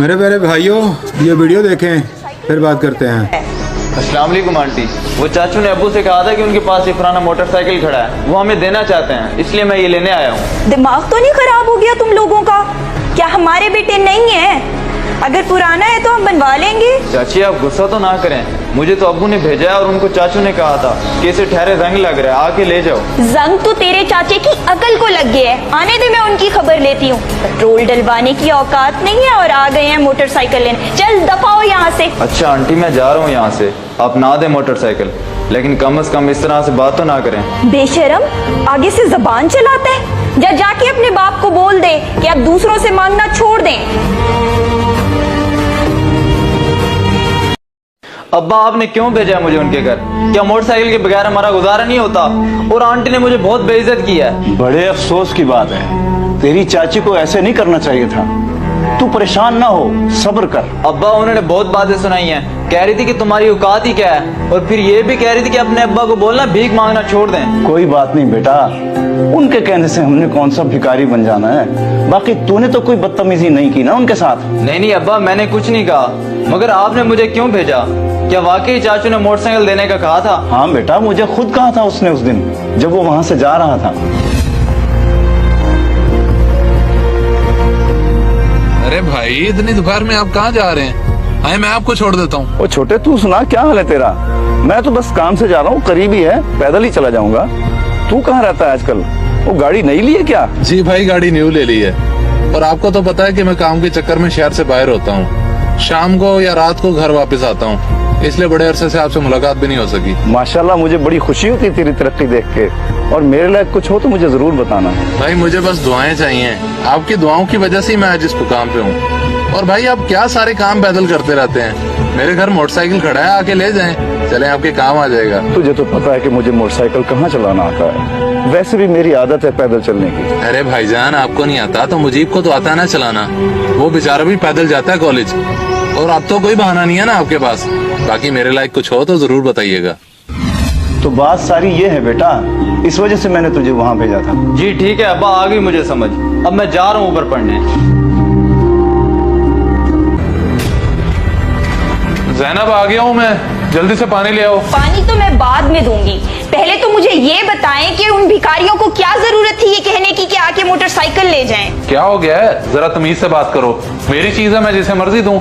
मेरे प्यारे भाइयों, ये वीडियो देखें फिर बात करते हैं। अस्सलाम वालेकुम आंटी। वो चाचू ने अब्बू से कहा था कि उनके पास ये पुराना मोटरसाइकिल खड़ा है, वो हमें देना चाहते हैं, इसलिए मैं ये लेने आया हूँ। दिमाग तो नहीं खराब हो गया तुम लोगों का? क्या हमारे बेटे नहीं है? अगर पुराना है तो हम बनवा लेंगे। चाची आप गुस्सा तो ना करें, मुझे तो अब्बू ने भेजा है और उनको चाचू ने कहा था कि इसे ठहरे रंग लग रहा है, आके ले जाओ। जंग तो तेरे चाचे की अकल को लग गया है। आने दे, मैं उनकी खबर लेती हूँ। पेट्रोल डलवाने की औकात नहीं है और आ गए हैं मोटरसाइकिल लेने। चल दफाओ यहाँ से। अच्छा आंटी मैं जा रहा हूँ यहाँ से, आप ना दे मोटरसाइकिल, लेकिन कम से कम इस तरह से बात तो ना करें। बेशरम, आगे से जबान चलाता है। जाके अपने बाप को बोल दे कि आप दूसरों से मांगना छोड़ दें। अब्बा आपने क्यों भेजा है मुझे उनके घर? क्या मोटरसाइकिल के बगैर हमारा गुजारा नहीं होता? और आंटी ने मुझे बहुत बेइज्जत किया है। बड़े अफसोस की बात है, तेरी चाची को ऐसे नहीं करना चाहिए था। तू परेशान ना हो, सब्र कर। अब्बा उन्होंने बहुत बातें सुनाई हैं, कह रही थी कि तुम्हारी औकात ही क्या है, और फिर ये भी कह रही थी कि अपने अब्बा को बोलना भीख मांगना छोड़ दें। कोई बात नहीं बेटा, उनके कहने से हमने कौन सा भिखारी बन जाना है। बाकी तूने तो कोई बदतमीजी नहीं की ना उनके साथ? नहीं अब्बा, मैंने कुछ नहीं कहा, मगर आपने मुझे क्यों भेजा? क्या वाकई चाचू ने मोटरसाइकिल देने का कहा था? हाँ बेटा, मुझे खुद कहा था उसने उस दिन जब वो वहां से जा रहा था। अरे भाई, इतनी दोपहर में आप कहाँ जा रहे हैं? आए मैं आपको छोड़ देता हूँ। ओ छोटे, तू सुना, क्या हाल है तेरा? मैं तो बस काम से जा रहा हूँ, करीब ही है, पैदल ही चला जाऊंगा। तू कहाँ रहता है आजकल? वो गाड़ी नहीं ली है क्या? जी भाई, गाड़ी न्यू ले ली है। और आपको तो पता है कि मैं काम के चक्कर में शहर से बाहर होता हूँ, शाम को या रात को घर वापस आता हूँ, इसलिए बड़े अरसे से आपसे मुलाकात भी नहीं हो सकी। माशाल्लाह, मुझे बड़ी खुशी होती है तेरी तरक्की देख के। और मेरे लायक कुछ हो तो मुझे जरूर बताना। भाई मुझे बस दुआएं चाहिए, आपकी दुआओं की वजह से ही मैं आज इस मुकाम पे हूँ। और भाई आप क्या सारे काम पैदल करते रहते हैं? मेरे घर मोटरसाइकिल खड़ा है, आके ले जाएं, चले आपके काम आ जाएगा। तुझे तो पता है कि मुझे मोटरसाइकिल कहाँ चलाना आता है, वैसे भी मेरी आदत है पैदल चलने की। अरे भाईजान, आपको नहीं आता तो मुजीब को तो आता है ना चलाना, वो बेचारा भी पैदल जाता है कॉलेज। और अब तो कोई बहाना नहीं है ना आपके पास। बाकी मेरे लायक कुछ हो तो जरूर बताइएगा। तो बात सारी ये है बेटा, इस वजह से मैंने तुझे वहाँ भेजा था। जी ठीक है अब्बा, आ गई मुझे समझ। अब मैं जा रहा हूँ ऊपर पढ़ने। ज़ैनब आ गया हूँ मैं, जल्दी से पानी ले आओ। पानी तो मैं बाद में दूंगी, पहले तो मुझे ये बताएं कि उन भिखारियों को क्या जरूरत थी ये कहने की कि आके मोटरसाइकिल ले जाएं। क्या हो गया है? जरा तमीज से बात करो। मेरी चीज है, मैं जिसे मर्जी दूं,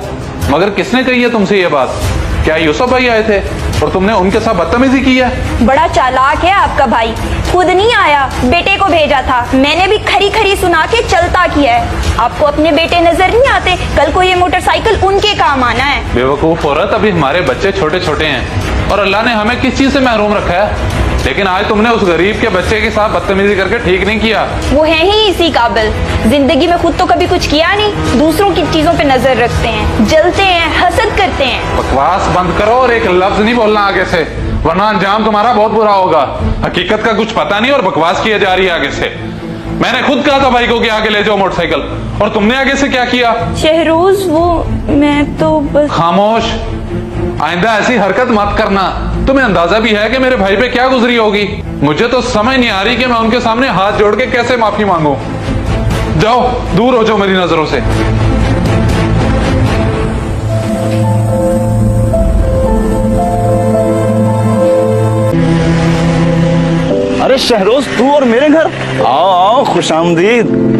मगर किसने कही है तुमसे ये बात? क्या यूसुफ भाई आए थे और तुमने उनके साथ बदतमीजी की है? बड़ा चालाक है आपका भाई, खुद नहीं आया, बेटे को भेजा था। मैंने भी खरी खरी सुना के चलता किया है। आपको अपने बेटे नजर नहीं आते? कल को ये मोटरसाइकिल उनके काम आना है। बेवकूफ औरत, अभी हमारे बच्चे छोटे छोटे हैं और अल्लाह ने हमें किस चीज से महरूम रखा है? लेकिन आज तुमने उस गरीब के बच्चे के साथ बदतमीजी करके ठीक नहीं किया। वो है ही इसी काबिल, जिंदगी में खुद तो कभी कुछ किया नहीं, दूसरों की चीजों पे नजर रखते हैं, जलते हैं, हसद करते हैं। बकवास बंद करो और एक लफ्ज नहीं बोलना आगे से, वरना अंजाम तुम्हारा बहुत बुरा होगा। हकीकत का कुछ पता नहीं और बकवास किए जा रही है आगे से। मैंने खुद कहा था भाई को कि आगे ले जाओ मोटरसाइकिल, और तुमने आगे से क्या किया? शहरोज, वो मैं तो बस। खामोश, आइंदा ऐसी हरकत मत करना। तुम्हें अंदाजा भी है कि मेरे भाई पे क्या गुजरी होगी? मुझे तो समझ नहीं आ रही कि मैं उनके सामने हाथ जोड़ के कैसे माफी मांगू। जाओ, दूर हो जाओ मेरी नजरों से। अरे शहरोज, तू और मेरे घर? आओ आओ, खुशामदीद।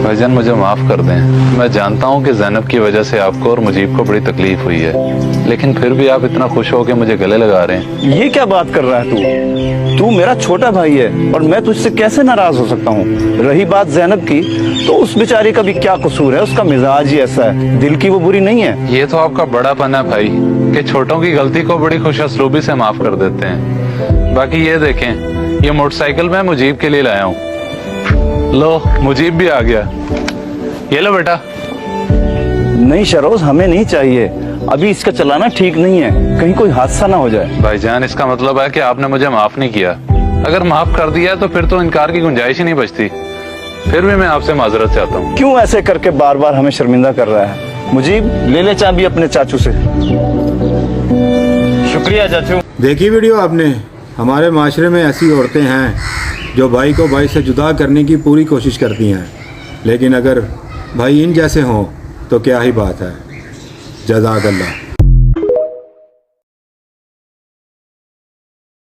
भाईजान मुझे माफ कर दें, मैं जानता हूं कि ज़ैनब की वजह से आपको और मुजीब को बड़ी तकलीफ हुई है, लेकिन फिर भी आप इतना खुश हो के मुझे गले लगा रहे हैं। ये क्या बात कर रहा है तू? तू मेरा छोटा भाई है और मैं तुझसे कैसे नाराज हो सकता हूँ? रही बात ज़ैनब की, तो उस बेचारी का भी क्या कसूर है? उसका मिजाज ही ऐसा है, दिल की वो बुरी नहीं है। ये तो आपका बड़ापन है भाई कि छोटों की गलती को बड़ी खुशअस्लूबी से माफ कर देते हैं। बाकी ये देखें, ये मोटरसाइकिल मैं मुजीब के लिए लाया हूँ। लो, मुजीब भी आ गया। ये लो बेटा। नहीं शहरोज, हमें नहीं चाहिए, अभी इसका चलाना ठीक नहीं है, कहीं कोई हादसा ना हो जाए। भाईजान इसका मतलब है कि आपने मुझे माफ नहीं किया। अगर माफ कर दिया तो फिर तो इनकार की गुंजाइश ही नहीं बचती। फिर भी मैं आपसे माजरत चाहता हूँ। क्यों ऐसे करके बार बार हमें शर्मिंदा कर रहा है? मुजीब, ले ले चाबी अपने चाचू से। शुक्रिया चाचू। देखी वीडियो आपने? हमारे माशरे में ऐसी औरतें हैं जो भाई को भाई से जुदा करने की पूरी कोशिश करती हैं, लेकिन अगर भाई इन जैसे हों तो क्या ही बात है। जज़ाकल्लाह।